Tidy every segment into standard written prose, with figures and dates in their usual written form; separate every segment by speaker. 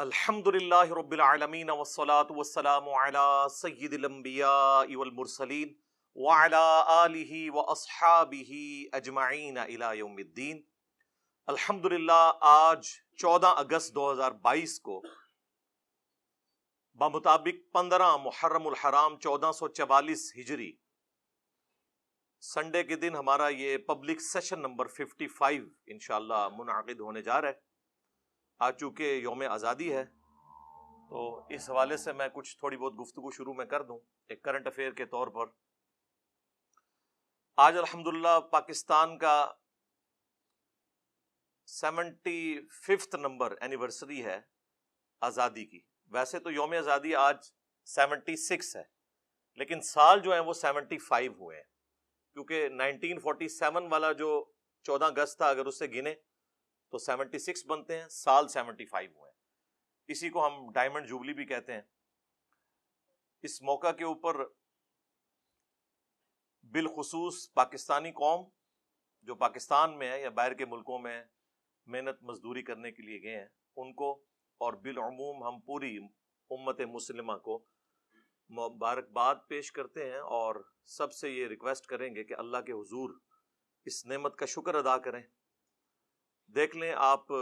Speaker 1: الحمدللہ رب العالمین والصلاة والسلام علی سید الانبیاء والمرسلین وعلی آلہ واصحابہ اجمعین الی یوم الدین۔ الحمدللہ آج 14 اگست 2022 کو بمطابق 15 محرم الحرام 1444 ہجری سنڈے کے دن ہمارا یہ پبلک سیشن نمبر 55 انشاءاللہ منعقد ہونے جا رہا ہے۔ آج چونکہ یوم آزادی ہے تو اس حوالے سے میں کچھ تھوڑی بہت گفتگو شروع میں کر دوں ایک کرنٹ افیئر کے طور پر۔ آج الحمدللہ پاکستان کا 75 نمبر اینیورسری ہے آزادی کی۔ ویسے تو یوم آزادی آج 76 ہے لیکن سال جو ہیں وہ 75 ہوئے ہیں، کیونکہ 1947 والا جو 14 اگست تھا اگر اس سے گنے تو 76 بنتے ہیں، سال 75 ہوئے ہیں۔ اسی کو ہم ڈائمنڈ جوبلی بھی کہتے ہیں۔ اس موقع کے اوپر بالخصوص پاکستانی قوم جو پاکستان میں ہے یا باہر کے ملکوں میں محنت مزدوری کرنے کے لیے گئے ہیں ان کو، اور بالعموم ہم پوری امت مسلمہ کو مبارکباد پیش کرتے ہیں، اور سب سے یہ ریکویسٹ کریں گے کہ اللہ کے حضور اس نعمت کا شکر ادا کریں۔ دیکھ لیں آپ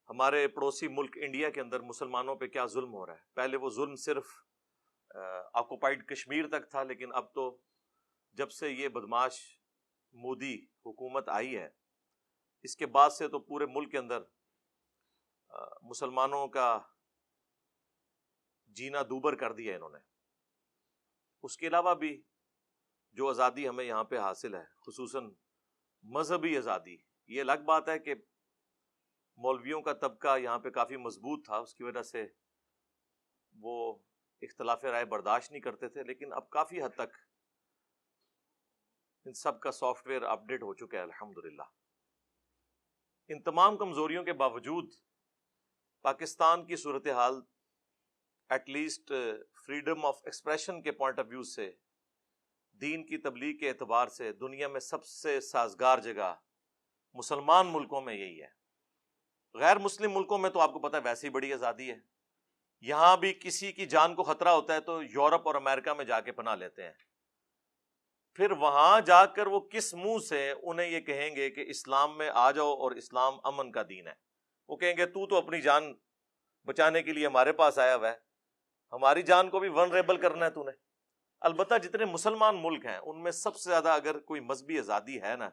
Speaker 1: ہمارے پڑوسی ملک انڈیا کے اندر مسلمانوں پہ کیا ظلم ہو رہا ہے۔ پہلے وہ ظلم صرف آکوپائڈ کشمیر تک تھا، لیکن اب تو جب سے یہ بدماش مودی حکومت آئی ہے اس کے بعد سے تو پورے ملک کے اندر مسلمانوں کا جینا دوبر کر دیا انہوں نے۔ اس کے علاوہ بھی جو آزادی ہمیں یہاں پہ حاصل ہے، خصوصاً مذہبی آزادی، یہ الگ بات ہے کہ مولویوں کا طبقہ یہاں پہ کافی مضبوط تھا، اس کی وجہ سے وہ اختلاف رائے برداشت نہیں کرتے تھے، لیکن اب کافی حد تک ان سب کا سافٹ ویئر اپڈیٹ ہو چکا ہے الحمدللہ۔ ان تمام کمزوریوں کے باوجود پاکستان کی صورتحال at least freedom of expression کے پوائنٹ آف ویو سے، دین کی تبلیغ کے اعتبار سے دنیا میں سب سے سازگار جگہ مسلمان ملکوں میں یہی ہے۔ غیر مسلم ملکوں میں تو آپ کو پتہ ہے ویسے ہی بڑی آزادی ہے، یہاں بھی کسی کی جان کو خطرہ ہوتا ہے تو یورپ اور امریکہ میں جا کے پناہ لیتے ہیں، پھر وہاں جا کر وہ کس منہ سے انہیں یہ کہیں گے کہ اسلام میں آ جاؤ اور اسلام امن کا دین ہے؟ وہ کہیں گے تو اپنی جان بچانے کے لیے ہمارے پاس آیا ہوا ہے، ہماری جان کو بھی ونریبل کرنا ہے تو نے۔ البتہ جتنے مسلمان ملک ہیں ان میں سب سے زیادہ اگر کوئی مذہبی آزادی ہے نا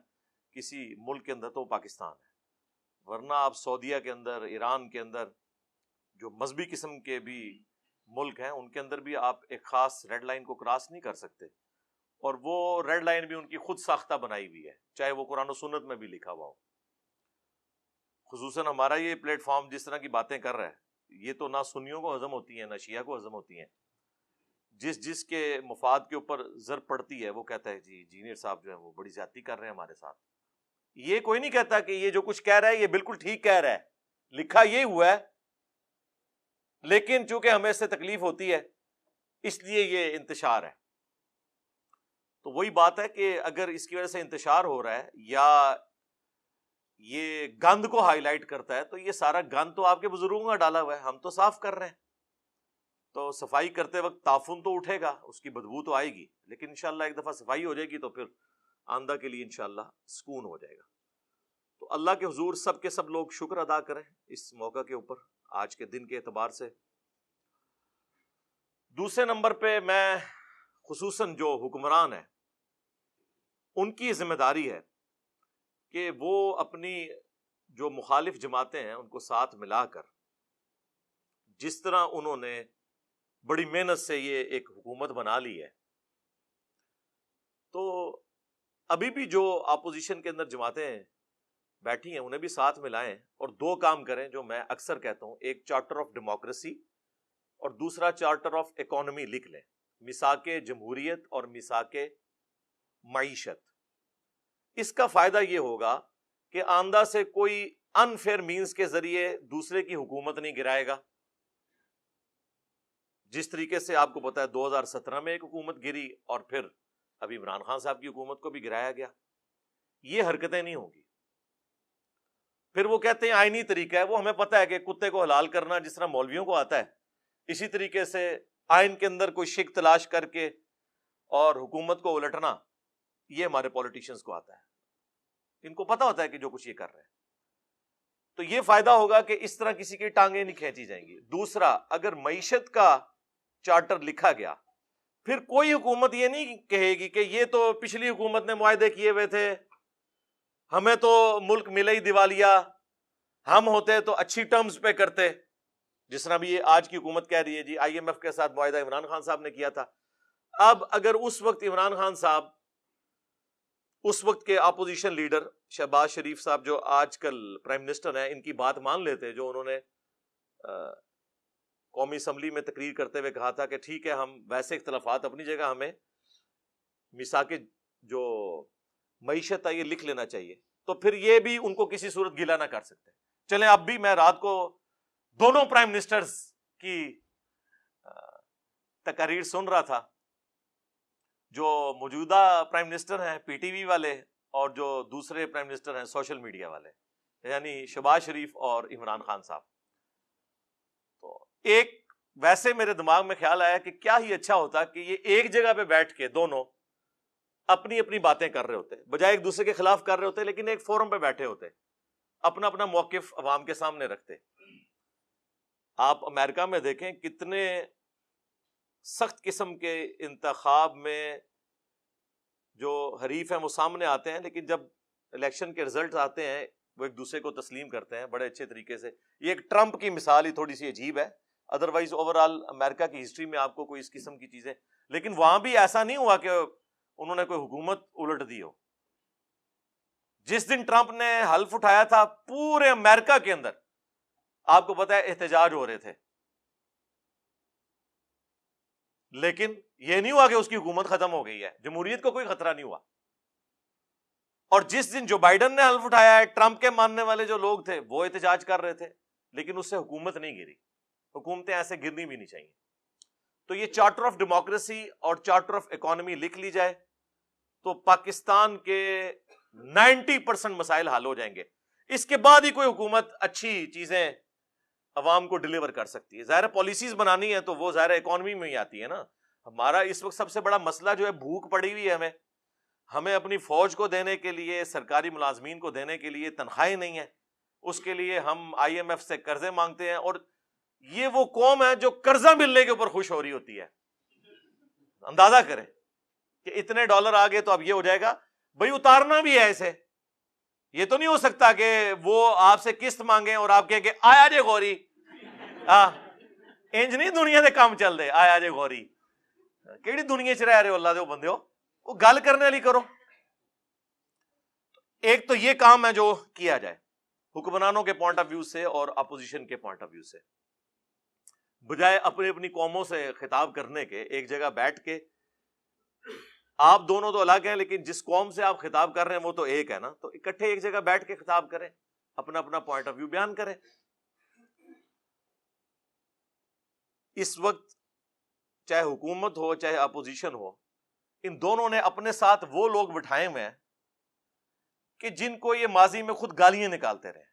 Speaker 1: کسی ملک کے اندر تو پاکستان ہے، ورنہ آپ سعودیہ کے اندر، ایران کے اندر جو مذہبی قسم کے بھی ملک ہیں ان کے اندر بھی آپ ایک خاص ریڈ لائن کو کراس نہیں کر سکتے، اور وہ ریڈ لائن بھی ان کی خود ساختہ بنائی ہوئی ہے، چاہے وہ قرآن و سنت میں بھی لکھا ہوا ہو۔ خصوصاً ہمارا یہ پلیٹ فارم جس طرح کی باتیں کر رہا ہے یہ تو نہ سنیوں کو ہضم ہوتی ہیں نہ شیعہ کو ہضم ہوتی ہیں۔ جس کے مفاد کے اوپر زر پڑتی ہے وہ کہتا ہے جی انجینئر صاحب جو ہے وہ بڑی زیادتی کر رہے ہیں ہمارے ساتھ۔ یہ کوئی نہیں کہتا کہ یہ جو کچھ کہہ رہا ہے یہ بالکل ٹھیک کہہ رہا ہے، لکھا یہ ہوا ہے، لیکن چونکہ ہمیں اس سے تکلیف ہوتی ہے اس لیے یہ انتشار ہے۔ تو وہی بات ہے کہ اگر اس کی وجہ سے انتشار ہو رہا ہے یا یہ گند کو ہائی لائٹ کرتا ہے تو یہ سارا گند تو آپ کے بزرگوں کا ڈالا ہوا ہے، ہم تو صاف کر رہے ہیں۔ تو صفائی کرتے وقت تعفن تو اٹھے گا، اس کی بدبو تو آئے گی، لیکن انشاءاللہ ایک دفعہ صفائی ہو جائے گی تو پھر آئندہ کے لیے انشاءاللہ سکون ہو جائے گا۔ تو اللہ کے حضور سب کے سب لوگ شکر ادا کریں اس موقع کے اوپر آج کے دن کے اعتبار سے۔ دوسرے نمبر پہ میں خصوصاً جو حکمران ہیں ان کی ذمہ داری ہے کہ وہ اپنی جو مخالف جماعتیں ہیں ان کو ساتھ ملا کر، جس طرح انہوں نے بڑی محنت سے یہ ایک حکومت بنا لی ہے، تو ابھی بھی جو اپوزیشن کے اندر جماعتیں بیٹھی ہیں انہیں بھی ساتھ ملائیں اور دو کام کریں جو میں اکثر کہتا ہوں، ایک چارٹر آف ڈیموکریسی اور دوسرا چارٹر آف اکانومی لکھ لیں، میثاق جمہوریت اور میثاق معیشت۔ اس کا فائدہ یہ ہوگا کہ آئندہ سے کوئی انفیئر مینز کے ذریعے دوسرے کی حکومت نہیں گرائے گا۔ جس طریقے سے آپ کو پتا ہے 2017 میں ایک حکومت گری اور پھر ابھی عمران خان صاحب کی حکومت کو بھی گرایا گیا، یہ حرکتیں نہیں ہوں گی۔ پھر وہ کہتے ہیں آئینی طریقہ ہے. وہ ہمیں پتہ ہے کہ کتے کو حلال کرنا جس طرح مولویوں کو آتا ہے, اسی طریقے سے آئین کے اندر کوئی شک تلاش کر کے اور حکومت کو الٹنا, یہ ہمارے پولیٹیشنز کو آتا ہے. ان کو پتہ ہوتا ہے کہ جو کچھ یہ کر رہے ہیں. تو یہ فائدہ ہوگا کہ اس طرح کسی کی ٹانگیں نہیں کھینچی جائیں گی. دوسرا, اگر معیشت کا چارٹر لکھا گیا, پھر کوئی حکومت یہ نہیں کہے گی کہ یہ تو پچھلی حکومت نے معاہدے کیے ہوئے تھے, ہمیں تو ملک ملے ہی دیوالیہ, ہم ہوتے تو اچھی ٹرمز پہ کرتے. جس طرح بھی یہ آج کی حکومت کہہ رہی ہے جی آئی ایم ایف کے ساتھ معاہدہ عمران خان صاحب نے کیا تھا. اب اگر اس وقت عمران خان صاحب, اس وقت کے اپوزیشن لیڈر شہباز شریف صاحب جو آج کل پرائم منسٹر ہیں, ان کی بات مان لیتے, جو انہوں نے قومی اسمبلی میں تقریر کرتے ہوئے کہا تھا کہ ٹھیک ہے ہم ویسے اختلافات اپنی جگہ, ہمیں میثاق جو معیشت ہے یہ لکھ لینا چاہیے, تو پھر یہ بھی ان کو کسی صورت گلا نہ کر سکتے. چلیں اب بھی میں رات کو دونوں پرائم منسٹرز کی تقاریر سن رہا تھا, جو موجودہ پرائم منسٹر ہیں پی ٹی وی والے اور جو دوسرے پرائم منسٹر ہیں سوشل میڈیا والے, یعنی شہباز شریف اور عمران خان صاحب. تو ایک ویسے میرے دماغ میں خیال آیا کہ کیا ہی اچھا ہوتا کہ یہ ایک جگہ پہ بیٹھ کے دونوں اپنی اپنی باتیں کر رہے ہوتے, بجائے ایک دوسرے کے خلاف کر رہے ہوتے, لیکن ایک فورم پہ بیٹھے ہوتے, اپنا اپنا موقف عوام کے سامنے رکھتے. آپ امریکہ میں دیکھیں کتنے سخت قسم کے انتخاب میں جو حریف ہیں وہ سامنے آتے ہیں, لیکن جب الیکشن کے رزلٹ آتے ہیں وہ ایک دوسرے کو تسلیم کرتے ہیں بڑے اچھے طریقے سے. یہ ایک ٹرمپ کی مثال ہی تھوڑی سی عجیب ہے, ادروائز اوور آل امریکہ کی ہسٹری میں آپ کو کوئی اس قسم کی چیزیں, لیکن وہاں بھی ایسا نہیں ہوا کہ انہوں نے کوئی حکومت الٹ دی ہو. جس دن ٹرمپ نے حلف اٹھایا تھا پورے امریکہ کے اندر آپ کو پتا ہے احتجاج ہو رہے تھے, لیکن یہ نہیں ہوا کہ اس کی حکومت ختم ہو گئی ہے, جمہوریت کو کوئی خطرہ نہیں ہوا. اور جس دن جو بائیڈن نے حلف اٹھایا ہے, ٹرمپ کے ماننے والے جو لوگ تھے وہ احتجاج کر رہے تھے, لیکن اس سے حکومت نہیں گری. حکومتیں ایسے گرنی بھی نہیں چاہیے. تو یہ چارٹر آف ڈیموکریسی اور چارٹر آف اکانومی لکھ لی جائے تو پاکستان کے 90% مسائل حل ہو جائیں گے. اس کے بعد ہی کوئی حکومت اچھی چیزیں عوام کو ڈیلیور کر سکتی ہے. ظاہر پالیسیز بنانی ہے تو وہ ظاہر اکانومی میں ہی آتی ہے نا. ہمارا اس وقت سب سے بڑا مسئلہ جو ہے بھوک پڑی ہوئی ہے, ہمیں اپنی فوج کو دینے کے لیے, سرکاری ملازمین کو دینے کے لیے تنخواہیں نہیں ہیں, اس کے لیے ہم آئی ایم ایف سے قرضے مانگتے ہیں. اور یہ وہ قوم ہے جو قرضہ ملنے کے اوپر خوش ہو رہی ہوتی ہے. اندازہ کریں کہ اتنے ڈالر آ گئے تو اب یہ ہو جائے گا, بھئی اتارنا بھی ہے ایسے. یہ تو نہیں ہو سکتا کہ وہ آپ سے قسط مانگیں اور آپ کہیں کہ آیا جے غوری, انج نہیں دنیا دے کام چل دے. آیا جے غوری کیڑی دنیا چ رہ رہے ہو اللہ دے بندے ہو, وہ گل کرنے والی کرو. ایک تو یہ کام ہے جو کیا جائے حکمرانوں کے پوائنٹ آف ویو سے اور اپوزیشن کے پوائنٹ آف ویو سے, بجائے اپنی اپنی قوموں سے خطاب کرنے کے ایک جگہ بیٹھ کے. آپ دونوں تو الگ ہیں, لیکن جس قوم سے آپ خطاب کر رہے ہیں وہ تو ایک ہے نا, تو اکٹھے ایک جگہ بیٹھ کے خطاب کریں, اپنا اپنا پوائنٹ آف ویو بیان کریں. اس وقت چاہے حکومت ہو چاہے اپوزیشن ہو, ان دونوں نے اپنے ساتھ وہ لوگ بٹھائے ہوئے ہیں کہ جن کو یہ ماضی میں خود گالیاں نکالتے رہے.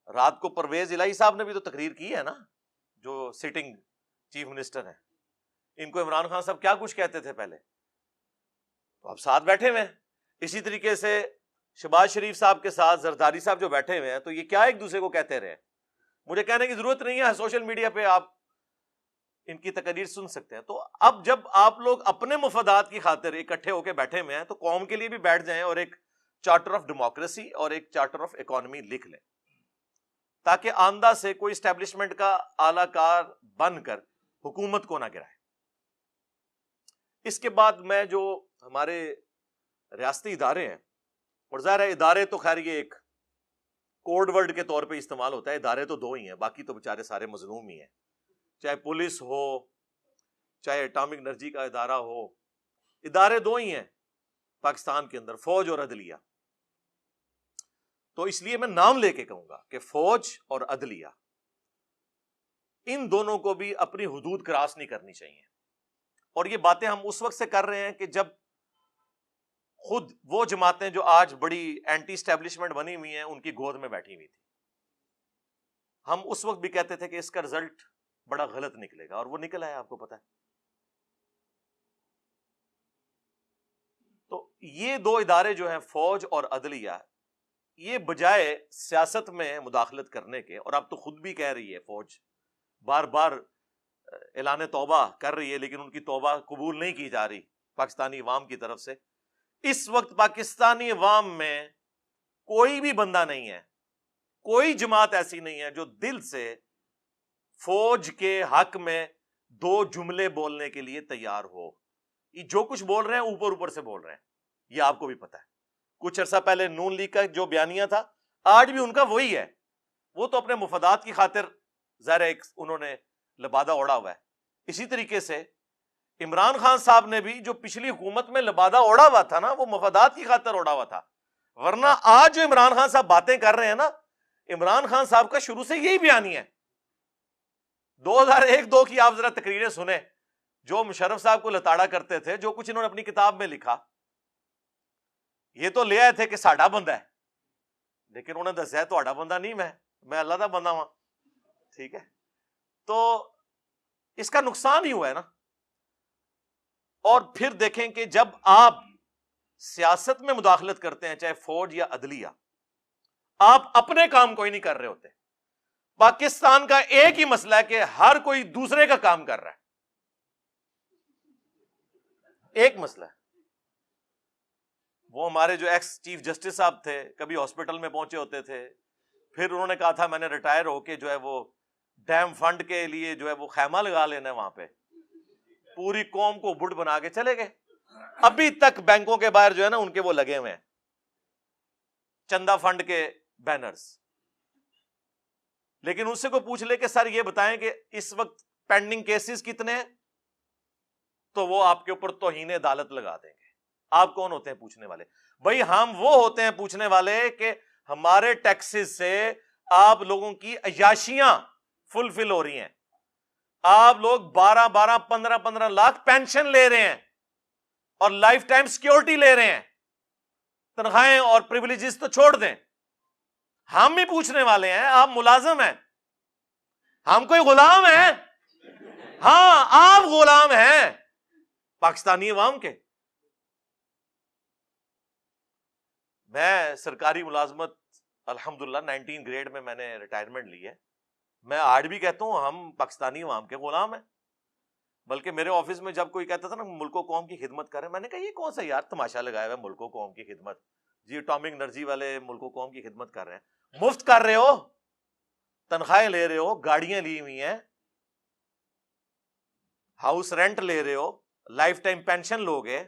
Speaker 1: رات کو پرویز الہی صاحب نے بھی تو تقریر کی ہے نا, جو سٹنگ چیف منسٹر ہیں. ان کو عمران خان صاحب کیا کچھ کہتے تھے پہلے, تو اب ساتھ بیٹھے ہوئے ہیں. اسی طریقے سے شہباز شریف صاحب کے ساتھ زرداری صاحب جو بیٹھے ہوئے ہیں, تو یہ کیا ایک دوسرے کو کہتے رہے. مجھے کہنے کی ضرورت نہیں ہے, سوشل میڈیا پہ آپ ان کی تقریر سن سکتے ہیں. تو اب جب آپ لوگ اپنے مفادات کی خاطر اکٹھے ہو کے بیٹھے ہوئے ہیں, تو قوم کے لیے بھی بیٹھ جائیں اور ایک چارٹر آف ڈیموکریسی اور ایک چارٹر آف اکانومی لکھ لیں, تاکہ آئندہ سے کوئی اسٹیبلشمنٹ کا اعلی کار بن کر حکومت کو نہ گرائے. اس کے بعد میں جو ہمارے ریاستی ادارے ہیں, اور ظاہر ہے ادارے تو خیر یہ ایک کوڈ ورڈ کے طور پہ استعمال ہوتا ہے, ادارے تو دو ہی ہیں, باقی تو بیچارے سارے مظلوم ہی ہیں. چاہے پولیس ہو چاہے ایٹامک انرجی کا ادارہ ہو, ادارے دو ہی ہیں پاکستان کے اندر, فوج اور عدلیہ. تو اس لیے میں نام لے کے کہوں گا کہ فوج اور عدلیہ, ان دونوں کو بھی اپنی حدود کراس نہیں کرنی چاہیے. اور یہ باتیں ہم اس وقت سے کر رہے ہیں کہ جب خود وہ جماعتیں جو آج بڑی اینٹی اسٹیبلشمنٹ بنی ہوئی ہیں ان کی گود میں بیٹھی ہوئی تھی. ہم اس وقت بھی کہتے تھے کہ اس کا رزلٹ بڑا غلط نکلے گا، اور وہ نکلا ہے، آپ کو پتا ہے. تو یہ دو ادارے جو ہیں فوج اور عدلیہ، یہ بجائے سیاست میں مداخلت کرنے کے، اور اب تو خود بھی کہہ رہی ہے فوج، بار بار اعلان توبہ کر رہی ہے، لیکن ان کی توبہ قبول نہیں کی جا رہی پاکستانی عوام کی طرف سے. اس وقت پاکستانی عوام میں کوئی بھی بندہ نہیں ہے، کوئی جماعت ایسی نہیں ہے جو دل سے فوج کے حق میں دو جملے بولنے کے لیے تیار ہو. یہ جو کچھ بول رہے ہیں اوپر اوپر سے بول رہے ہیں، یہ آپ کو بھی پتا ہے. کچھ عرصہ پہلے نون لیگ کا جو بیانیہ تھا، آج بھی ان کا وہی ہے. وہ تو اپنے مفادات کی خاطر ظاہر ایک انہوں نے لبادہ اوڑا ہوا ہے. اسی طریقے سے عمران خان صاحب نے بھی جو پچھلی حکومت میں لبادہ اوڑا ہوا تھا نا، وہ مفادات کی خاطر اوڑا ہوا تھا. ورنہ آج جو عمران خان صاحب باتیں کر رہے ہیں نا، عمران خان صاحب کا شروع سے یہی بیانیہ ہے. 2001-2 کی آپ ذرا تقریریں سنیں، جو مشرف صاحب کو لتاڑا کرتے تھے، جو کچھ انہوں نے اپنی کتاب میں لکھا، یہ تو لے آئے تھے کہ ساڈا بندہ ہے، لیکن انہوں نے دسیا تو آڈا بندہ نہیں، میں اللہ دا بندہ ہوں. ٹھیک ہے، تو اس کا نقصان ہی ہوا ہے نا. اور پھر دیکھیں کہ جب آپ سیاست میں مداخلت کرتے ہیں، چاہے فوج یا عدلیہ، آپ اپنے کام کوئی نہیں کر رہے ہوتے. پاکستان کا ایک ہی مسئلہ ہے کہ ہر کوئی دوسرے کا کام کر رہا ہے. ایک مسئلہ ہے. وہ ہمارے جو ایکس چیف جسٹس صاحب تھے، کبھی ہاسپٹل میں پہنچے ہوتے تھے، پھر انہوں نے کہا تھا میں نے ریٹائر ہو کے جو ہے وہ ڈیم فنڈ کے لیے جو ہے وہ خیمہ لگا لینا ہے وہاں پہ، پوری قوم کو بڈ بنا کے چلے گئے. ابھی تک بینکوں کے باہر جو ہے نا ان کے وہ لگے ہوئے ہیں چندہ فنڈ کے بینرز. لیکن ان سے کوئی پوچھ لے کہ سر یہ بتائیں کہ اس وقت پینڈنگ کیسز کتنے ہیں، تو وہ آپ کے اوپر توہین عدالت لگا دیں گے. آپ کون ہوتے ہیں پوچھنے والے؟ بھائی ہم وہ ہوتے ہیں پوچھنے والے کہ ہمارے ٹیکسز سے آپ لوگوں کی عیاشیاں فلفل ہو رہی ہیں. آپ لوگ 12 15 لاکھ پینشن لے رہے ہیں اور لائف ٹائم سیکیورٹی لے رہے ہیں. تنخواہیں اور پریویلیجز تو چھوڑ دیں، ہم بھی پوچھنے والے ہیں. آپ ملازم ہیں، ہم کوئی غلام ہیں؟ ہاں آپ غلام ہیں پاکستانی عوام کے. میں سرکاری ملازمت الحمدللہ 19 گریڈ میں نے ریٹائرمنٹ لی ہے. میں آج بھی کہتا ہوں ہم پاکستانی عوام کے غلام ہیں. بلکہ میرے آفس میں جب کوئی کہتا تھا نا ملک و قوم کی خدمت کریں، میں نے کہا یہ کون سا یار تماشا لگایا ہوا ہے ملک و قوم کی خدمت؟ جی اٹامک انرجی والے ملک و قوم کی خدمت کر رہے ہیں، مفت کر رہے ہو، تنخواہیں لے رہے ہو، گاڑیاں لی ہوئی ہیں، ہاؤس رینٹ لے رہے ہو، لائف ٹائم پینشن لوگے.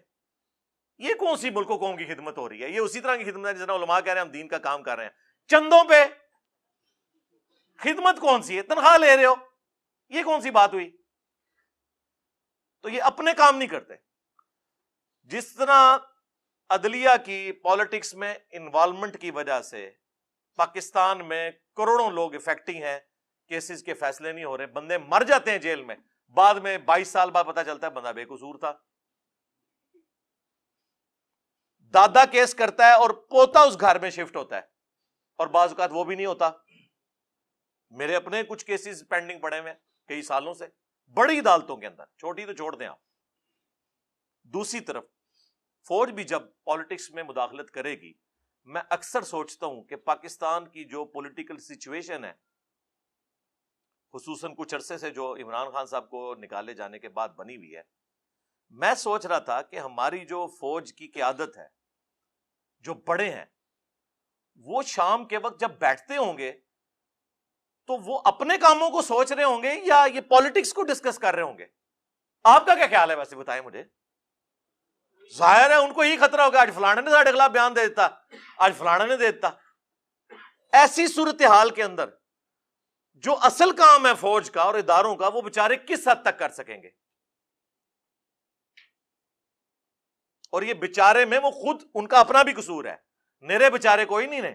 Speaker 1: یہ کون سی ملک و قوم کی خدمت ہو رہی ہے؟ یہ اسی طرح کی خدمت ہے جس طرح علماء کہہ رہے ہیں ہم دین کا کام کر رہے ہیں. چندوں پہ خدمت کون سی ہے؟ تنخواہ لے رہے ہو، یہ کون سی بات ہوئی؟ تو یہ اپنے کام نہیں کرتے. جس طرح عدلیہ کی پالیٹکس میں انوالومنٹ کی وجہ سے پاکستان میں کروڑوں لوگ افیکٹنگ ہیں، کیسز کے فیصلے نہیں ہو رہے، بندے مر جاتے ہیں جیل میں، بعد میں 22 سال بعد پتہ چلتا ہے بندہ بے قصور تھا. دادا کیس کرتا ہے اور پوتا اس گھر میں شفٹ ہوتا ہے، اور بعض اوقات وہ بھی نہیں ہوتا. میرے اپنے کچھ کیسز پینڈنگ پڑے ہوئے کئی سالوں سے بڑی عدالتوں کے اندر، چھوٹی تو چھوڑ دیں آپ. دوسری طرف فوج بھی جب پالیٹکس میں مداخلت کرے گی، میں اکثر سوچتا ہوں کہ پاکستان کی جو پولیٹیکل سچویشن ہے، خصوصاً کچھ عرصے سے جو عمران خان صاحب کو نکالے جانے کے بعد بنی ہوئی ہے، میں سوچ رہا تھا کہ ہماری جو فوج کی قیادت ہے، جو بڑے ہیں، وہ شام کے وقت جب بیٹھتے ہوں گے تو وہ اپنے کاموں کو سوچ رہے ہوں گے یا یہ پالیٹکس کو ڈسکس کر رہے ہوں گے؟ آپ کا کیا خیال ہے؟ ویسے بتائیں مجھے. ظاہر ہے ان کو یہی خطرہ ہوگا آج فلانے نے ساڑھے خلاف بیان دے دیتا، آج فلانے نے دے دیتا. ایسی صورتحال کے اندر جو اصل کام ہے فوج کا اور اداروں کا، وہ بیچارے کس حد تک کر سکیں گے؟ اور یہ بیچارے میں وہ خود ان کا اپنا بھی قصور ہے، میرے بیچارے کوئی نہیں نے.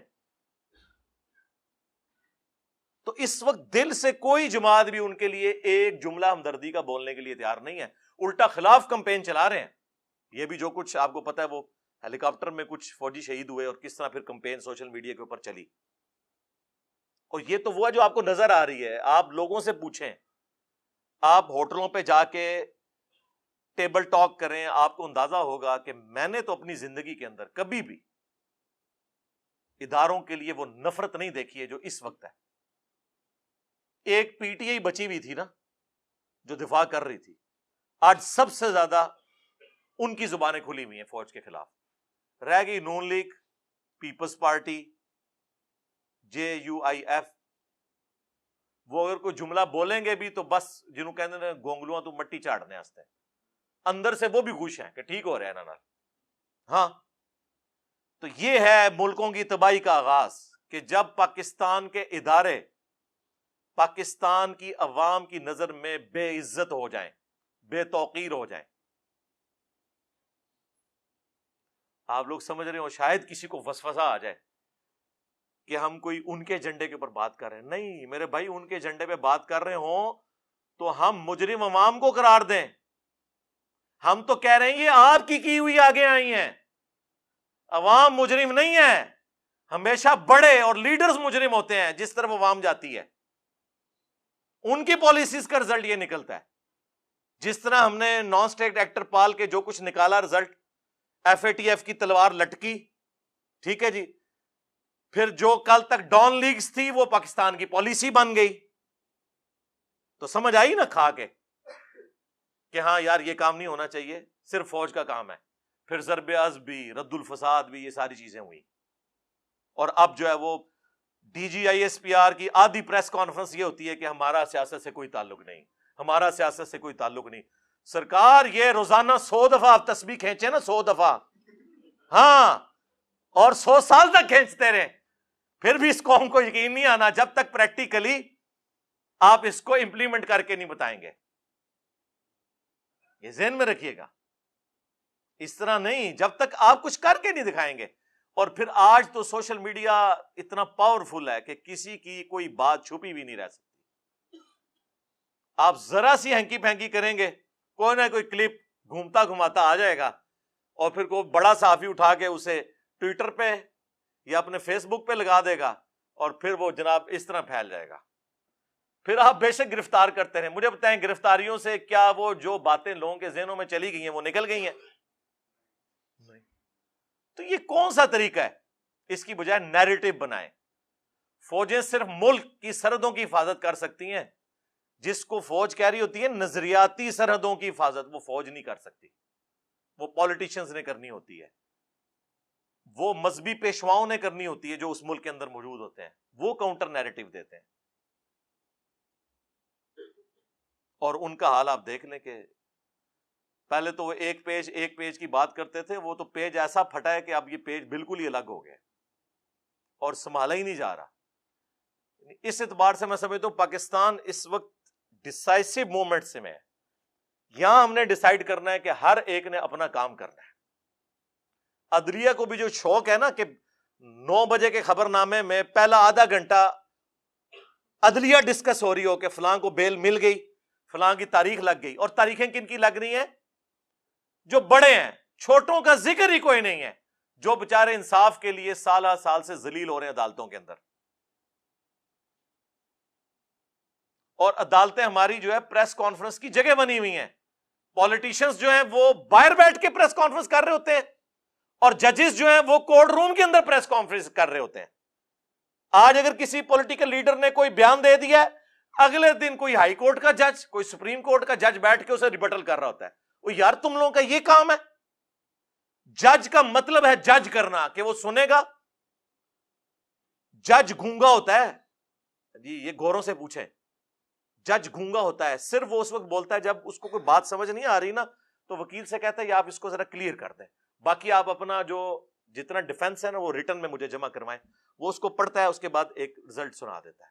Speaker 1: تو اس وقت دل سے کوئی جماعت بھی ان کے لیے ایک جملہ ہمدردی کا بولنے کے لیے تیار نہیں ہے، الٹا خلاف کمپین چلا رہے ہیں. یہ بھی جو کچھ آپ کو پتا ہے وہ ہیلی کاپٹر میں کچھ فوجی شہید ہوئے اور کس طرح پھر کمپین سوشل میڈیا کے اوپر چلی. اور یہ تو وہ ہے جو آپ کو نظر آ رہی ہے. آپ لوگوں سے پوچھیں, آپ ہوٹلوں پہ جا کے ٹیبل ٹاک کریں, آپ کو اندازہ ہوگا کہ میں نے تو اپنی زندگی کے اندر کبھی بھی اداروں کے لیے وہ نفرت نہیں دیکھی ہے جو اس وقت ہے. ایک پی ٹی آئی بچی ہوئی تھی نا جو دفاع کر رہی تھی, آج سب سے زیادہ ان کی زبانیں کھلی ہوئی ہیں فوج کے خلاف. رہ گئی نون لیگ, پیپلز پارٹی, JUIF. وہ اگر کوئی جملہ بولیں گے بھی تو بس جنہوں کہتے ہیں گونگلواں تو مٹی چاڑنے آستے ہیں, اندر سے وہ بھی خوش ہیں کہ ٹھیک ہو رہے ہیں نا. ہاں, تو یہ ہے ملکوں کی تباہی کا آغاز کہ جب پاکستان کے ادارے پاکستان کی عوام کی نظر میں بے عزت ہو جائیں, بے توقیر ہو جائیں. آپ لوگ سمجھ رہے ہو شاید کسی کو وسوسہ آ جائے کہ ہم کوئی ان کے ایجنڈے کے اوپر بات کر رہے ہیں. نہیں میرے بھائی, ان کے ایجنڈے پہ بات کر رہے ہوں تو ہم مجرم عوام کو قرار دیں. ہم تو کہہ رہے ہیں یہ آپ کی ہوئی آگے آئی ہیں, عوام مجرم نہیں ہے. ہمیشہ بڑے اور لیڈرز مجرم ہوتے ہیں جس طرف عوام جاتی ہے. ان کی پالیسیز کا رزلٹ یہ نکلتا ہے. جس طرح ہم نے نان اسٹیٹ ایکٹر پال کے جو کچھ نکالا رزلٹ, FATF کی تلوار لٹکی, ٹھیک ہے جی, پھر جو کل تک ڈان لیگز تھی وہ پاکستان کی پالیسی بن گئی. تو سمجھ آئی نا کھا کے کہ ہاں یار یہ کام نہیں ہونا چاہیے, صرف فوج کا کام ہے. پھر ضرب عضب بھی, رد الفساد بھی, یہ ساری چیزیں ہوئی. اور اب جو ہے وہ DGISPR کی آدھی پریس کانفرنس یہ ہوتی ہے کہ ہمارا سیاست سے کوئی تعلق نہیں, ہمارا سیاست سے کوئی تعلق نہیں. سرکار یہ روزانہ 100 دفعہ آپ تسبیح کھینچے نا, 100 دفعہ, ہاں, اور 100 سال تک کھینچتے رہے, پھر بھی اس قوم کو یقین نہیں آنا جب تک پریکٹیکلی آپ اس کو امپلیمنٹ کر کے نہیں بتائیں گے. یہ ذہن میں رکھیے گا. اس طرح نہیں, جب تک آپ کچھ کر کے نہیں دکھائیں گے. اور پھر آج تو سوشل میڈیا اتنا پاورفل ہے کہ کسی کی کوئی بات چھپی بھی نہیں رہ سکتی. آپ ذرا سی ہینکی پھینکی کریں گے, کوئی نہ کوئی کلپ گھومتا گھماتا آ جائے گا, اور پھر کوئی بڑا صحافی اٹھا کے اسے ٹویٹر پہ یا اپنے فیس بک پہ لگا دے گا, اور پھر وہ جناب اس طرح پھیل جائے گا. پھر آپ بے شک گرفتار کرتے ہیں. مجھے بتائیں گرفتاریوں سے کیا وہ جو باتیں لوگوں کے ذہنوں میں چلی گئی ہیں وہ نکل گئی ہیں؟ نہیں. تو یہ کون سا طریقہ ہے؟ اس کی بجائے نیریٹو بنائیں. فوجیں صرف ملک کی سرحدوں کی حفاظت کر سکتی ہیں. جس کو فوج کہہ رہی ہوتی ہے نظریاتی سرحدوں کی حفاظت, وہ فوج نہیں کر سکتی, وہ پولیٹیشنز نے کرنی ہوتی ہے, وہ مذہبی پیشواؤں نے کرنی ہوتی ہے جو اس ملک کے اندر موجود ہوتے ہیں. وہ کاؤنٹر نیریٹو دیتے ہیں. اور ان کا حال آپ دیکھ لیں کہ پہلے تو وہ ایک پیج کی بات کرتے تھے, وہ تو پیج ایسا پھٹا ہے کہ اب یہ پیج بالکل ہی الگ ہو گیا اور سنبھالا ہی نہیں جا رہا. اس اعتبار سے میں سمجھتا ہوں پاکستان اس وقت ڈسائسو مومنٹ سے میں ہے. یہاں ہم نے ڈیسائیڈ کرنا ہے کہ ہر ایک نے اپنا کام کرنا ہے. عدلیہ کو بھی جو شوق ہے نا کہ 9 بجے کے خبر نامے میں پہلا آدھا گھنٹہ عدلیہ ڈسکس ہو رہی ہو کہ فلاں کو بیل مل گئی, فلاں کی تاریخ لگ گئی. اور تاریخیں کن کی لگ رہی ہیں؟ جو بڑے ہیں. چھوٹوں کا ذکر ہی کوئی نہیں ہے, جو بےچارے انصاف کے لیے سالہ سال سے ذلیل ہو رہے ہیں عدالتوں کے اندر. اور عدالتیں ہماری جو ہے پریس کانفرنس کی جگہ بنی ہوئی ہیں. پولیٹیشنز جو ہیں وہ باہر بیٹھ کے پریس کانفرنس کر رہے ہوتے ہیں, اور ججز جو ہیں وہ کورٹ روم کے اندر پریس کانفرنس کر رہے ہوتے ہیں. آج اگر کسی پولیٹیکل لیڈر نے کوئی بیان دے دیا ہے, اگلے دن کوئی ہائی کورٹ کا جج, کوئی سپریم کورٹ کا جج بیٹھ کے اسے ریبٹل کر رہا ہوتا ہے. وہ یار تم لوگوں کا یہ کام ہے؟ جج کا مطلب ہے جج کرنا, کہ وہ سنے گا. جج گونگا ہوتا ہے جی, یہ گوروں سے پوچھیں. جج گونگا ہوتا ہے, صرف وہ اس وقت بولتا ہے جب اس کو کوئی بات سمجھ نہیں آ رہی نا, تو وکیل سے کہتا ہے یہ آپ اس کو ذرا کلیئر کر دیں, باقی آپ اپنا جو جتنا ڈیفنس ہے نا وہ ریٹن میں مجھے جمع کروائیں. وہ اس کو پڑھتا ہے, اس کے بعد ایک رزلٹ سنا دیتا ہے.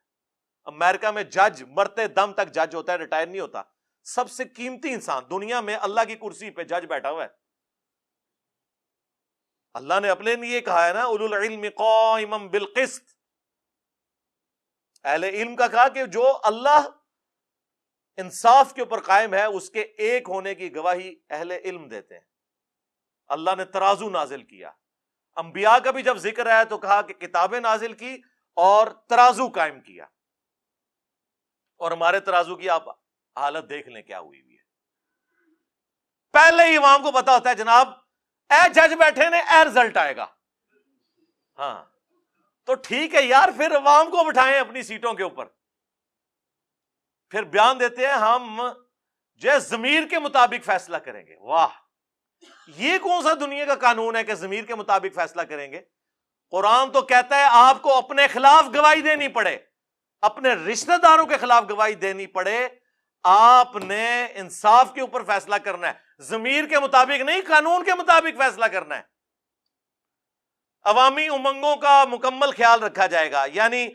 Speaker 1: امریکہ میں جج مرتے دم تک جج ہوتا ہے, ریٹائر نہیں ہوتا. سب سے قیمتی انسان دنیا میں اللہ کی کرسی پہ جج بیٹھا ہوا ہے. اللہ نے اپنے لیے کہا ہے نا اولو العلم قائما بالقسط, اہل علم کا کہا کہ جو اللہ انصاف کے اوپر قائم ہے اس کے ایک ہونے کی گواہی اہل علم دیتے ہیں. اللہ نے ترازو نازل کیا. انبیاء کا بھی جب ذکر آیا تو کہا کہ کتابیں نازل کی اور ترازو قائم کیا. اور ہمارے ترازو کی آپ حالت دیکھ لیں کیا ہوئی ہے. پہلے ہی امام کو پتا ہوتا ہے جناب اے جج بیٹھے نے اے رزلٹ آئے گا. ہاں تو ٹھیک ہے یار, پھر عوام کو بٹھائیں اپنی سیٹوں کے اوپر, پھر بیان دیتے ہیں ہم جو ضمیر کے مطابق فیصلہ کریں گے. واہ, یہ کون سا دنیا کا قانون ہے کہ ضمیر کے مطابق فیصلہ کریں گے؟ قرآن تو کہتا ہے آپ کو اپنے خلاف گواہی دینی پڑے, اپنے رشتہ داروں کے خلاف گواہی دینی پڑے, آپ نے انصاف کے اوپر فیصلہ کرنا ہے, ضمیر کے مطابق نہیں, قانون کے مطابق فیصلہ کرنا ہے. عوامی امنگوں کا مکمل خیال رکھا جائے گا, یعنی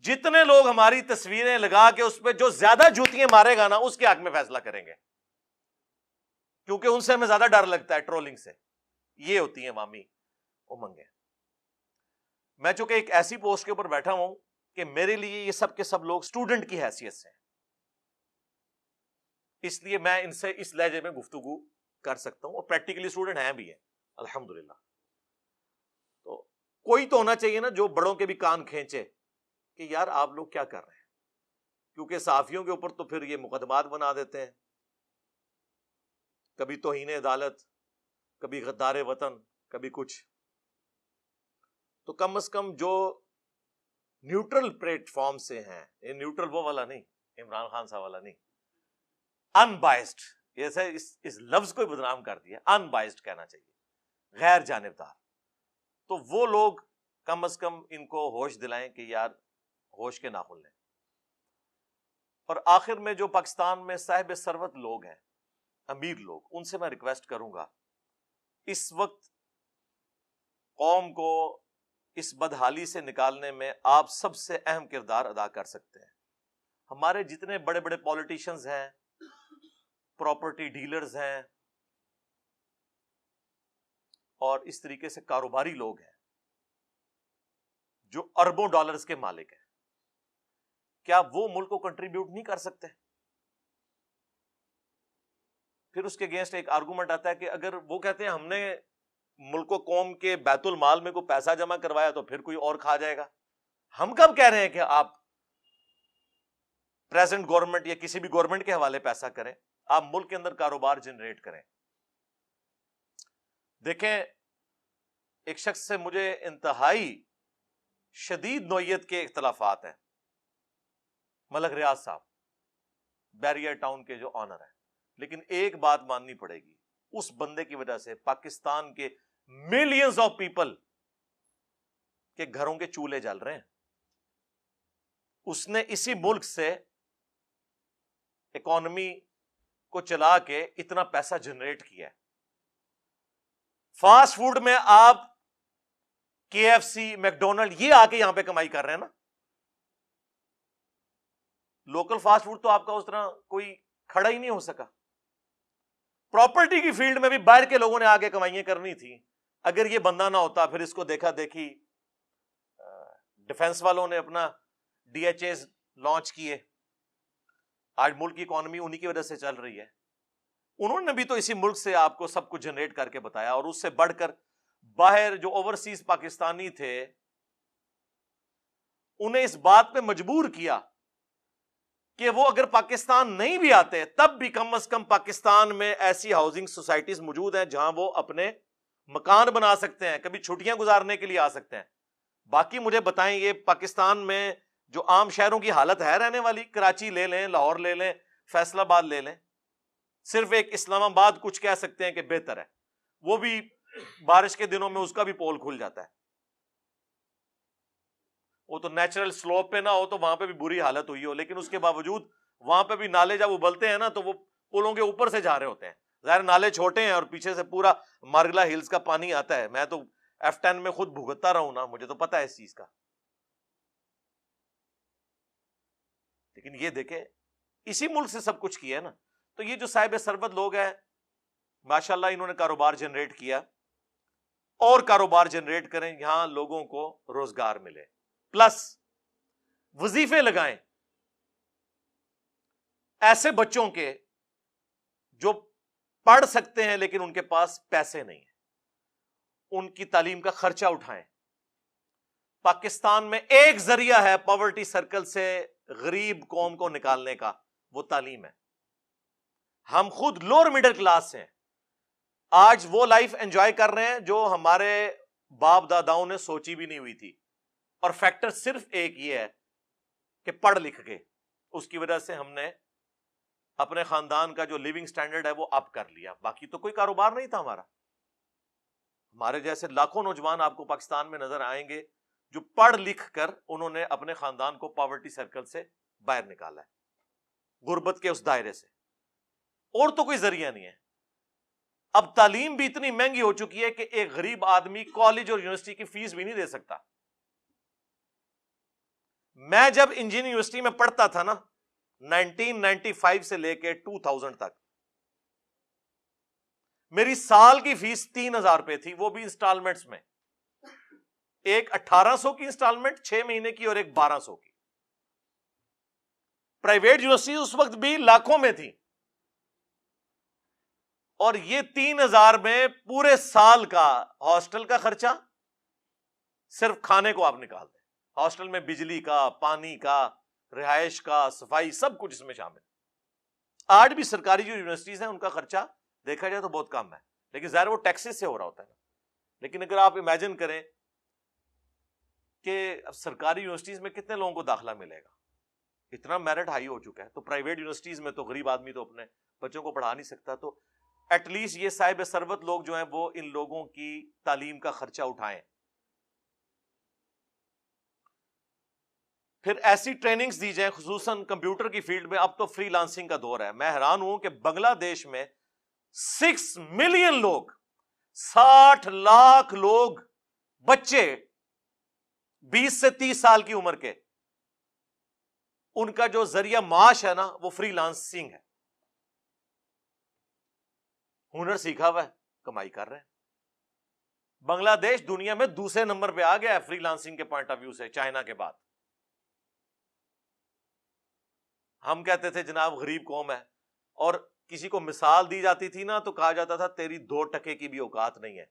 Speaker 1: جتنے لوگ ہماری تصویریں لگا کے اس پہ جو زیادہ جوتیاں مارے گا نا اس کے حق میں فیصلہ کریں گے, کیونکہ ان سے ہمیں زیادہ ڈر لگتا ہے ٹرولنگ سے. یہ ہوتی ہیں عوامی امنگیں. میں چونکہ ایک ایسی پوسٹ کے اوپر بیٹھا ہوں کہ میرے لیے یہ سب کے سب لوگ اسٹوڈنٹ کی حیثیت سے ہیں, اس لیے میں ان سے اس لہجے میں گفتگو کر سکتا ہوں, اور پریکٹیکلی اسٹوڈنٹ ہیں بھی ہیں الحمدللہ. تو کوئی تو ہونا چاہیے نا جو بڑوں کے بھی کان کھینچے کہ یار آپ لوگ کیا کر رہے ہیں, کیونکہ صحافیوں کے اوپر تو پھر یہ مقدمات بنا دیتے ہیں, کبھی توہین عدالت, کبھی غدار وطن, کبھی کچھ. تو کم از کم جو نیوٹرل پلیٹ فارم سے ہیں, یہ نیوٹرل وہ والا نہیں, عمران خان صاحب والا نہیں, ان بائسڈ, جیسے اس لفظ کو بدنام کر دیا, ان بائسڈ کہنا چاہیے, غیر جانبدار. تو وہ لوگ کم از کم ان کو ہوش دلائیں کہ یار ہوش کے ناخن لیں. اور آخر میں جو پاکستان میں صاحب ثروت لوگ ہیں, امیر لوگ, ان سے میں ریکویسٹ کروں گا, اس وقت قوم کو اس بدحالی سے نکالنے میں آپ سب سے اہم کردار ادا کر سکتے ہیں. ہمارے جتنے بڑے بڑے پولیٹیشنز ہیں, پراپرٹی ڈیلرز ہیں, اور اس طریقے سے کاروباری لوگ ہیں جو اربوں ڈالرز کے مالک ہیں, کیا وہ ملک کو کنٹریبیوٹ نہیں کر سکتے؟ پھر اس کے اگینسٹ ایک آرگومنٹ آتا ہے کہ اگر وہ کہتے ہیں ہم نے ملک و قوم کے بیت المال میں کوئی پیسہ جمع کروایا تو پھر کوئی اور کھا جائے گا. ہم کب کہہ رہے ہیں کہ آپ پریزنٹ گورنمنٹ یا کسی بھی گورنمنٹ کے حوالے پیسہ کریں, آپ ملک کے اندر کاروبار جنریٹ کریں. دیکھیں, ایک شخص سے مجھے انتہائی شدید نوعیت کے اختلافات ہیں, ملک ریاض صاحب, بیریر ٹاؤن کے جو آنر ہیں, لیکن ایک بات ماننی پڑے گی, اس بندے کی وجہ سے پاکستان کے ملینز آف پیپل کے گھروں کے چولہے جل رہے ہیں. اس نے اسی ملک سے اکانومی کو چلا کے اتنا پیسہ جنریٹ کیا ہے. فاسٹ فوڈ میں آپ KFC, میکڈونلڈ, یہ آ کے یہاں پہ کمائی کر رہے ہیں نا. لوکل فاسٹ فوڈ تو آپ کا اس طرح کوئی کھڑا ہی نہیں ہو سکا. پراپرٹی کی فیلڈ میں بھی باہر کے لوگوں نے آگے کمائیاں کرنی تھی. اگر یہ بندہ نہ ہوتا, پھر اس کو دیکھا دیکھی ڈیفنس والوں نے اپنا DHAs لانچ کیے, آج ملک کی اکانومی انہی کی وجہ سے چل رہی ہے. انہوں نے بھی تو اسی ملک سے آپ کو سب کچھ جنریٹ کر کے بتایا, اور اس سے بڑھ کر باہر جو اوورسیز پاکستانی تھے انہیں اس بات پہ مجبور کیا کہ وہ اگر پاکستان نہیں بھی آتے تب بھی کم از کم پاکستان میں ایسی ہاؤسنگ سوسائٹیز موجود ہیں جہاں وہ اپنے مکان بنا سکتے ہیں, کبھی چھٹیاں گزارنے کے لیے آ سکتے ہیں. باقی مجھے بتائیں, یہ پاکستان میں جو عام شہروں کی حالت ہے رہنے والی, کراچی لے لیں, لاہور لے لیں, فیصل آباد لے لیں, صرف ایک اسلام آباد کچھ کہہ سکتے ہیں کہ بہتر ہے, وہ بھی بارش کے دنوں میں اس کا بھی پول کھل جاتا ہے. وہ تو نیچرل سلوپ پہ نہ ہو تو وہاں پہ بھی بری حالت ہوئی ہو, لیکن اس کے باوجود وہاں پہ بھی نالے جب ابلتے ہیں نا تو وہ پلوں کے اوپر سے جا رہے ہوتے ہیں. ظاہر نالے چھوٹے ہیں اور پیچھے سے پورا مارگلا ہلز کا پانی آتا ہے. میں تو F10 میں خود بھگتتا رہا ہوں نا, مجھے تو پتا ہے اس چیز کا. لیکن یہ دیکھیں اسی ملک سے سب کچھ کیا ہے نا. تو یہ جو صاحب ثروت لوگ ہیں ماشاءاللہ انہوں نے کاروبار جنریٹ کیا, اور کاروبار جنریٹ کریں, یہاں لوگوں کو روزگار ملے, پلس وظیفے لگائیں ایسے بچوں کے جو پڑھ سکتے ہیں لیکن ان کے پاس پیسے نہیں ہیں. ان کی تعلیم کا خرچہ اٹھائیں. پاکستان میں ایک ذریعہ ہے پاورٹی سرکل سے غریب قوم کو نکالنے کا، وہ تعلیم ہے. ہم خود لوور مڈل کلاس ہیں، آج وہ لائف انجوائے کر رہے ہیں جو ہمارے باپ داداؤں نے سوچی بھی نہیں ہوئی تھی. اور فیکٹر صرف ایک یہ ہے کہ پڑھ لکھ کے اس کی وجہ سے ہم نے اپنے خاندان کا جو لیونگ سٹینڈرڈ ہے وہ اپ کر لیا. باقی تو کوئی کاروبار نہیں تھا ہمارا. ہمارے جیسے لاکھوں نوجوان آپ کو پاکستان میں نظر آئیں گے جو پڑھ لکھ کر انہوں نے اپنے خاندان کو پاورٹی سرکل سے باہر نکالا ہے، غربت کے اس دائرے سے. اور تو کوئی ذریعہ نہیں ہے. اب تعلیم بھی اتنی مہنگی ہو چکی ہے کہ ایک غریب آدمی کالج اور یونیورسٹی کی فیس بھی نہیں دے سکتا. میں جب انجینئرنگ یونیورسٹی میں پڑھتا تھا نا 1995 سے لے کے 2000 تک، میری سال کی فیس 3000 روپے تھی، وہ بھی انسٹالمنٹس میں. ایک 1800 کی انسٹالمنٹ 6 مہینے کی اور ایک 1200 کی. پرائیویٹ یونیورسٹی اس وقت بھی لاکھوں میں تھی. اور یہ 3000 میں پورے سال کا ہاسٹل کا خرچہ، صرف کھانے کو آپ نکال دیں، ہاسٹل میں بجلی کا، پانی کا، رہائش کا، صفائی، سب کچھ اس میں شامل. آج بھی سرکاری جو یونیورسٹیز ہیں ان کا خرچہ دیکھا جائے تو بہت کم ہے، لیکن ظاہر وہ ٹیکسز سے ہو رہا ہوتا ہے نا. لیکن اگر آپ امیجن کریں کہ سرکاری یونیورسٹیز میں کتنے لوگوں کو داخلہ ملے گا، اتنا میرٹ ہائی ہو چکا ہے. تو پرائیویٹ یونیورسٹیز میں تو غریب آدمی تو اپنے بچوں کو پڑھا نہیں سکتا. تو ایٹ لیسٹ یہ صاحب ثروت لوگ جو ہیں وہ ان لوگوں کی تعلیم کا خرچہ اٹھائیں. پھر ایسی ٹریننگز دی جائیں خصوصاً کمپیوٹر کی فیلڈ میں. اب تو فری لانسنگ کا دور ہے. میں حیران ہوں کہ بنگلہ دیش میں 6 ملین لوگ، 60 لاکھ لوگ، بچے 20 سے 30 سال کی عمر کے، ان کا جو ذریعہ معاش ہے نا وہ فری لانسنگ ہے. ہنر سیکھا ہوا ہے، کمائی کر رہے ہیں. بنگلہ دیش دنیا میں دوسرے نمبر پہ آ گیا ہے فری لانسنگ کے پوائنٹ آف ویو سے، چائنا کے بعد. ہم کہتے تھے جناب غریب قوم ہے، اور کسی کو مثال دی جاتی تھی نا تو کہا جاتا تھا تیری 2 ٹکے کی بھی اوقات نہیں ہے.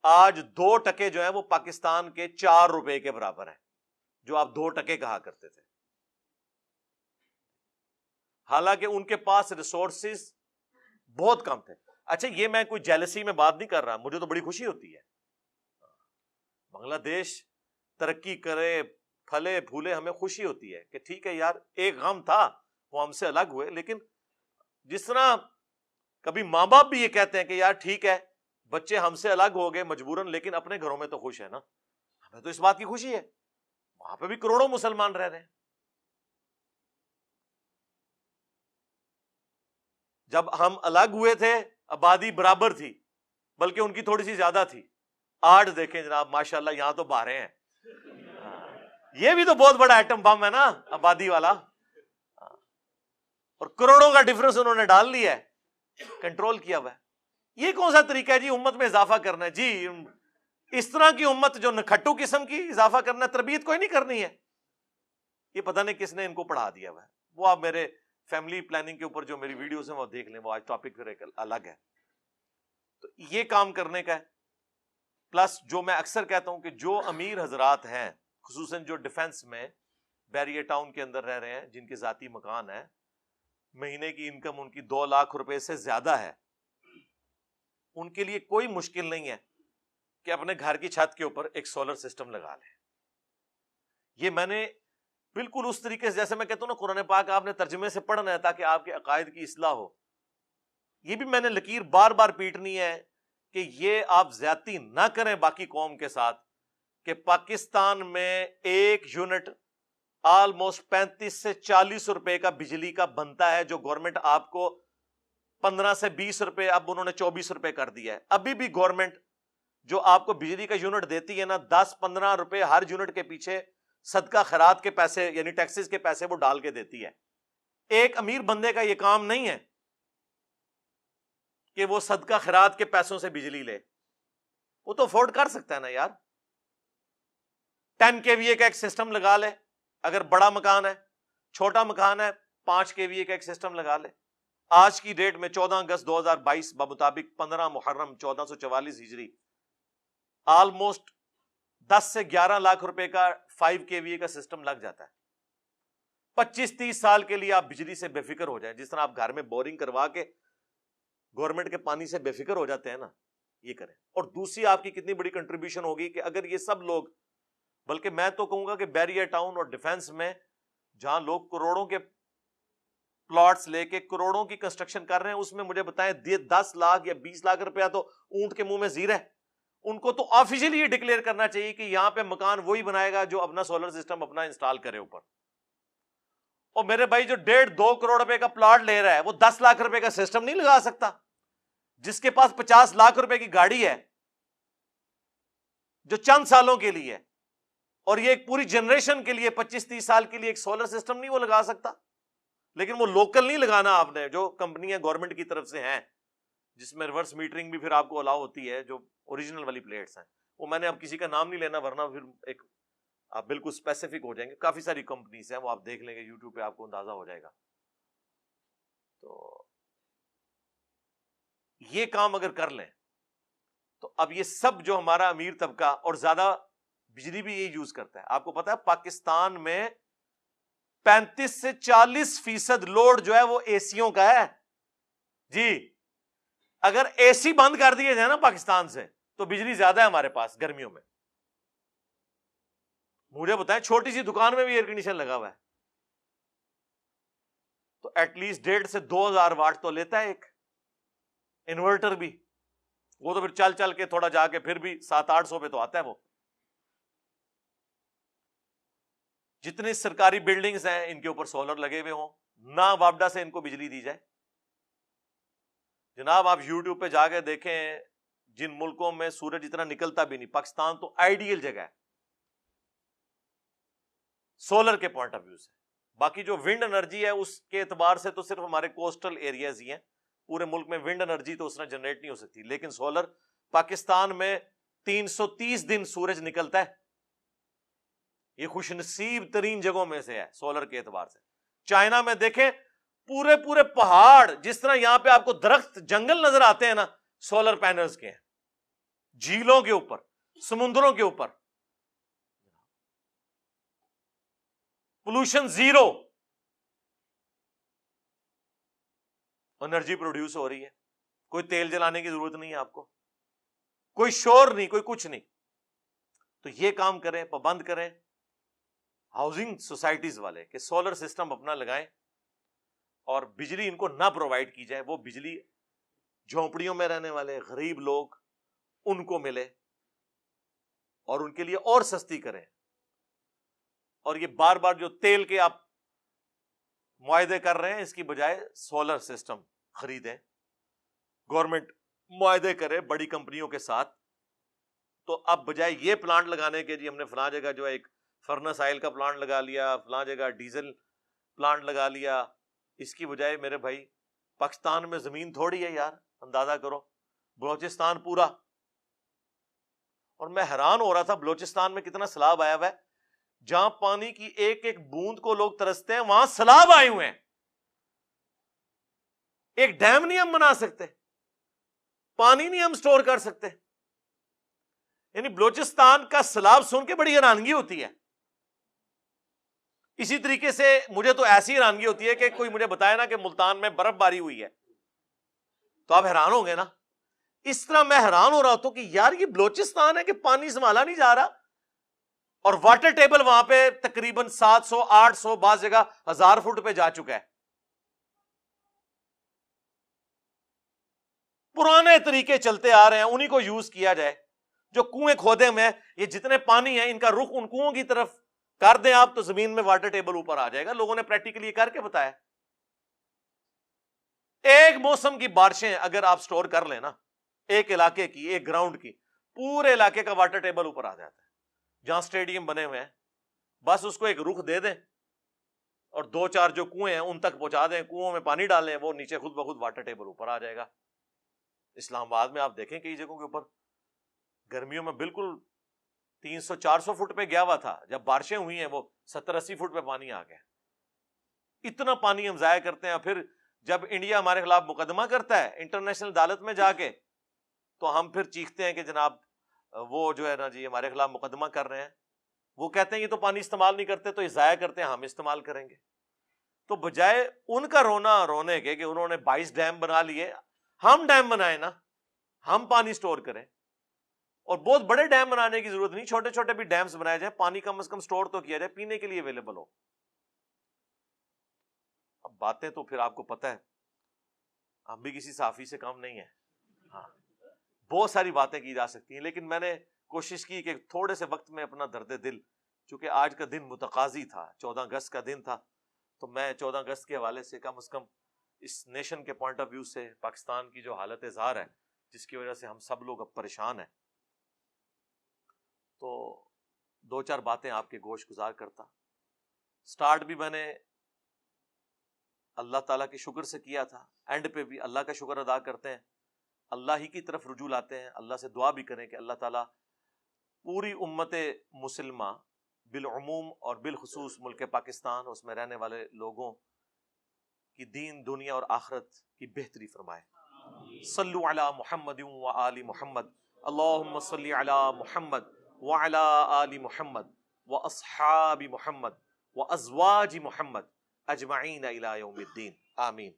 Speaker 1: آج 2 ٹکے جو ہیں وہ پاکستان کے 4 روپے کے برابر ہیں، جو آپ 2 ٹکے کہا کرتے تھے. حالانکہ ان کے پاس ریسورسز بہت کم تھے. اچھا یہ میں کوئی جیلسی میں بات نہیں کر رہا، مجھے تو بڑی خوشی ہوتی ہے بنگلہ دیش ترقی کرے، پھلے پھولے، ہمیں خوشی ہوتی ہے کہ ٹھیک ہے یار، ایک غم تھا وہ ہم سے الگ ہوئے. لیکن جس طرح کبھی ماں باپ بھی یہ کہتے ہیں کہ یار ٹھیک ہے بچے ہم سے الگ ہو گئے مجبوراً، لیکن اپنے گھروں میں تو خوش ہے نا. ہمیں تو اس بات کی خوشی ہے، وہاں پہ بھی کروڑوں مسلمان رہ رہے ہیں. جب ہم الگ ہوئے تھے آبادی برابر تھی، بلکہ ان کی تھوڑی سی زیادہ تھی. آج دیکھیں جناب ماشاءاللہ یہاں تو بارے ہیں. یہ بھی تو بہت بڑا ایٹم بم ہے نا آبادی والا. اور کروڑوں کا ڈفرنس انہوں نے ڈال لیا ہے، کنٹرول کیا ہوا ہے. یہ کون سا طریقہ ہے جی امت میں اضافہ کرنا ہے؟ جی اس طرح کی امت جو نکھٹو قسم کی اضافہ کرنا ہے، تربیت کوئی نہیں کرنی ہے. یہ پتہ نہیں کس نے ان کو پڑھا دیا ہوا ہے. وہ آپ میرے فیملی پلاننگ کے اوپر جو میری ویڈیوز ہیں وہ دیکھ لیں، وہ آج ٹاپک پھر ایک الگ ہے. تو یہ کام کرنے کا ہے. پلس جو میں اکثر کہتا ہوں کہ جو امیر حضرات ہیں خصوصاً جو ڈیفنس میں بیریئر ٹاؤن کے اندر رہ رہے ہیں، جن کے ذاتی مکان ہیں، مہینے کی انکم ان کی 2 لاکھ روپے سے زیادہ ہے، ان کے لیے کوئی مشکل نہیں ہے کہ اپنے گھر کی چھت کے اوپر ایک سولر سسٹم لگا لیں. یہ میں نے بالکل اس طریقے سے، جیسے میں کہتا ہوں نا قرآن پاک آپ نے ترجمے سے پڑھنا ہے تاکہ آپ کے عقائد کی اصلاح ہو، یہ بھی میں نے لکیر بار بار پیٹنی ہے کہ یہ آپ زیادتی نہ کریں باقی قوم کے ساتھ کہ پاکستان میں 1 یونٹ آلموسٹ 35 سے 40 روپے کا بجلی کا بنتا ہے، جو گورنمنٹ آپ کو 15 سے 20 روپے، اب انہوں نے 24 روپے کر دیا ہے. ابھی بھی گورنمنٹ جو آپ کو بجلی کا یونٹ دیتی ہے نا، 10-15 روپے ہر یونٹ کے پیچھے صدقہ خیرات کے پیسے یعنی ٹیکسز کے پیسے وہ ڈال کے دیتی ہے. ایک امیر بندے کا یہ کام نہیں ہے کہ وہ صدقہ خیرات کے پیسوں سے بجلی لے. وہ تو افورڈ کر سکتا ہے نا یار. 10 kVA کا ایک سسٹم لگا لے اگر بڑا مکان ہے، چھوٹا مکان ہے 5 kVA کا ایک سسٹم لگا لے. آج کی ڈیٹ میں 14 اگست 2022 بمطابق 15 محرم 1444 ہجری آلموسٹ 10 سے 11 لاکھ روپے کا 5 KVA کا سسٹم لگ جاتا ہے. 25-30 سال کے لیے آپ بجلی سے بے فکر ہو جائیں. جس طرح آپ گھر میں بورنگ کروا کے گورنمنٹ کے پانی سے بے فکر ہو جاتے ہیں نا, یہ کریں. اور دوسری آپ کی کتنی بڑی کنٹریبیوشن ہوگی کہ اگر یہ سب لوگ, بلکہ میں تو کہوں گا کہ بیریا ٹاؤن اور ڈیفنس میں جہاں لوگ کروڑوں کے پلاٹس لے کے کروڑوں کی کنسٹرکشن کر رہے ہیں, اس میں مجھے بتائیں 10 لاکھ یا 20 لاکھ روپیہ تو اونٹ کے منہ میں زیر ہے. ان کو تو آفیشلی یہ ڈکلیئر کرنا چاہیے کہ یہاں پہ مکان وہی بنائے گا جو اپنا سولر سسٹم اپنا انسٹال کرے اوپر. اور میرے بھائی جو 1.5-2 کروڑ روپے کا پلاٹ لے رہا ہے وہ 10 لاکھ روپے کا سسٹم نہیں لگا سکتا. جس کے پاس 50 لاکھ روپے کی گاڑی ہے جو چند سالوں کے لیے, اور یہ ایک پوری جنریشن کے لیے 25-30 سال کے لیے ایک سولر سسٹم نہیں وہ لگا سکتا. لیکن وہ لوکل نہیں لگانا آپ نے, جو کمپنیاں گورنمنٹ کی طرف سے ہیں جس میں ریورس میٹرنگ بھی پھر آپ کو الاؤ ہوتی ہے, جو اوریجنل والی پلیٹس ہیں. وہ میں نے اب کسی کا نام نہیں لینا ورنہ پھر ایک آپ بالکل اسپیسیفک ہو جائیں گے. کافی ساری کمپنیز ہیں, وہ آپ دیکھ لیں گے یوٹیوب پہ, آپ کو اندازہ ہو جائے گا. تو یہ کام اگر کر لیں تو اب یہ سب جو ہمارا امیر طبقہ اور زیادہ بجلی بھی یہ یوز کرتا ہے. آپ کو پتا ہے پاکستان میں 35 سے 40% لوڈ جو ہے وہ اے سیوں کا ہے جی. اگر اے سی بند کر دیے جائے نا پاکستان سے تو بجلی زیادہ ہے ہمارے پاس گرمیوں میں. مجھے بتائیں چھوٹی سی دکان میں بھی ایئر کنڈیشن لگا ہوا ہے تو ایٹ لیسٹ 1.5 سے 2,000 واٹ تو لیتا ہے ایک انورٹر بھی. وہ تو پھر چل چل کے تھوڑا جا کے پھر بھی 700-800 پہ تو آتا ہے وہ. جتنے سرکاری بلڈنگز ہیں ان کے اوپر سولر لگے ہوئے ہوں, نہ وابڈا سے ان کو بجلی دی جائے. جناب آپ یوٹیوب پہ جا کے دیکھیں جن ملکوں میں سورج اتنا نکلتا بھی نہیں, پاکستان تو آئیڈیل جگہ ہے سولر کے پوائنٹ آف ویو سے. باقی جو ونڈ انرجی ہے اس کے اعتبار سے تو صرف ہمارے کوسٹل ایریاز ہی ہیں, پورے ملک میں ونڈ انرجی تو اس طرح جنریٹ نہیں ہو سکتی. لیکن سولر پاکستان میں 330 دن سورج نکلتا ہے. یہ خوش نصیب ترین جگہوں میں سے ہے سولر کے اعتبار سے. چائنا میں دیکھیں پورے پورے پہاڑ, جس طرح یہاں پہ آپ کو درخت جنگل نظر آتے ہیں نا, سولر پینلز کے ہیں. جھیلوں کے اوپر, سمندروں کے اوپر, پولوشن زیرو, انرجی پروڈیوس ہو رہی ہے. کوئی تیل جلانے کی ضرورت نہیں ہے آپ کو, کوئی شور نہیں, کوئی کچھ نہیں. تو یہ کام کریں, پابند کریں ہاؤسنگ سوسائٹیز والے کہ سولر سسٹم اپنا لگائیں اور بجلی ان کو نہ پرووائڈ کی جائے. وہ بجلی جھونپڑیوں میں رہنے والے غریب لوگ ان کو ملے اور ان کے لیے اور سستی کریں. اور یہ بار بار جو تیل کے آپ معاہدے کر رہے ہیں اس کی بجائے سولر سسٹم خریدیں. گورنمنٹ معاہدے کرے بڑی کمپنیوں کے ساتھ. تو اب بجائے یہ پلانٹ لگانے کے جی ہم نے فلاں جگہ جو ہے ایک فرنس آئل کا پلانٹ لگا لیا, فلاں جگہ ڈیزل پلانٹ لگا لیا, اس کی بجائے میرے بھائی پاکستان میں زمین تھوڑی ہے یار, اندازہ کرو بلوچستان پورا. اور میں حیران ہو رہا تھا بلوچستان میں کتنا سیلاب آیا ہوا ہے. جہاں پانی کی ایک ایک بوند کو لوگ ترستے ہیں وہاں سیلاب آئے ہوئے ہیں. ایک ڈیم نہیں ہم بنا سکتے, پانی نہیں ہم سٹور کر سکتے. یعنی بلوچستان کا سیلاب سن کے بڑی حیرانگی ہوتی ہے. اسی طریقے سے مجھے تو ایسی حیرانگی ہوتی ہے کہ کوئی مجھے بتائے نا کہ ملتان میں برف باری ہوئی ہے تو آپ حیران ہوں گے نا. اس طرح میں حیران ہو رہا ہوں کہ یار یہ بلوچستان ہے کہ پانی سنبھالا نہیں جا رہا, اور واٹر ٹیبل وہاں پہ تقریباً 700-800 بعض جگہ 1000 فٹ پہ جا چکا ہے. پرانے طریقے چلتے آ رہے ہیں, انہی کو یوز کیا جائے. جو کنویں کھودے ہوئے یہ جتنے پانی ہیں ان کا رخ ان کنووں کی طرف کر دیں آپ تو زمین میں واٹر ٹیبل اوپر آ جائے گا. لوگوں نے پریکٹیکلی کر کے بتایا. ایک موسم کی بارشیں اگر آپ سٹور کر لیں نا, ایک علاقے کی, ایک گراؤنڈ کی, پورے علاقے کا واٹر ٹیبل اوپر آ جاتا ہے. جہاں سٹیڈیم بنے ہوئے ہیں بس اس کو ایک رخ دے دیں اور 2-4 جو کنویں ہیں ان تک پہنچا دیں, کنووں میں پانی ڈالیں, وہ نیچے خود بخود واٹر ٹیبل اوپر آ جائے گا. اسلام آباد میں آپ دیکھیں کئی جگہوں کے اوپر گرمیوں میں بالکل 300-400 فٹ پہ گیا ہوا تھا, جب بارشیں ہوئی ہیں وہ 70-80 فٹ پہ پانی آ گیا. اتنا پانی ہم ضائع کرتے ہیں. پھر جب انڈیا ہمارے خلاف مقدمہ کرتا ہے انٹرنیشنل عدالت میں جا کے تو ہم پھر چیختے ہیں کہ جناب وہ جو ہے نا جی ہمارے خلاف مقدمہ کر رہے ہیں، وہ کہتے ہیں یہ تو پانی استعمال نہیں کرتے تو یہ ضائع کرتے ہیں، ہم استعمال کریں گے. تو بجائے ان کا رونے کے کہ انہوں نے 22 ڈیم بنا لیے، ہم ڈیم بنائیں نا، ہم پانی سٹور کریں. اور بہت بڑے ڈیم بنانے کی ضرورت نہیں، چھوٹے چھوٹے بھی ڈیمز بنائے جائیں، پانی کم از کم سٹور تو کیا جائے، پینے کے لیے اویلیبل ہو. اب باتیں تو پھر آپ کو پتہ ہے ہم بھی کسی صحافی سے کم نہیں ہیں، ہاں بہت ساری باتیں کی جا سکتی ہیں، لیکن میں نے کوشش کی کہ تھوڑے سے وقت میں اپنا درد دل، چونکہ آج کا دن متقاضی تھا، 14 اگست کا دن تھا، تو میں 14 اگست کے حوالے سے کم از کم اس نیشن کے پوائنٹ آف ویو سے پاکستان کی جو حالت زار ہے جس کی وجہ سے ہم سب لوگ اب پریشان ہیں، تو 2-4 باتیں آپ کے گوش گزار کرتا. سٹارٹ بھی میں نے اللہ تعالیٰ کے شکر سے کیا تھا، اینڈ پہ بھی اللہ کا شکر ادا کرتے ہیں، اللہ ہی کی طرف رجوع لاتے ہیں، اللہ سے دعا بھی کریں کہ اللہ تعالیٰ پوری امت مسلمہ بالعموم اور بالخصوص ملک پاکستان، اس میں رہنے والے لوگوں کی دین دنیا اور آخرت کی بہتری فرمائے. صلو علی محمد و آل محمد، اللہم صلی علی محمد وعلی آل محمد و اصحاب محمد و ازواج محمد اجمعین الی یوم الدین، آمین.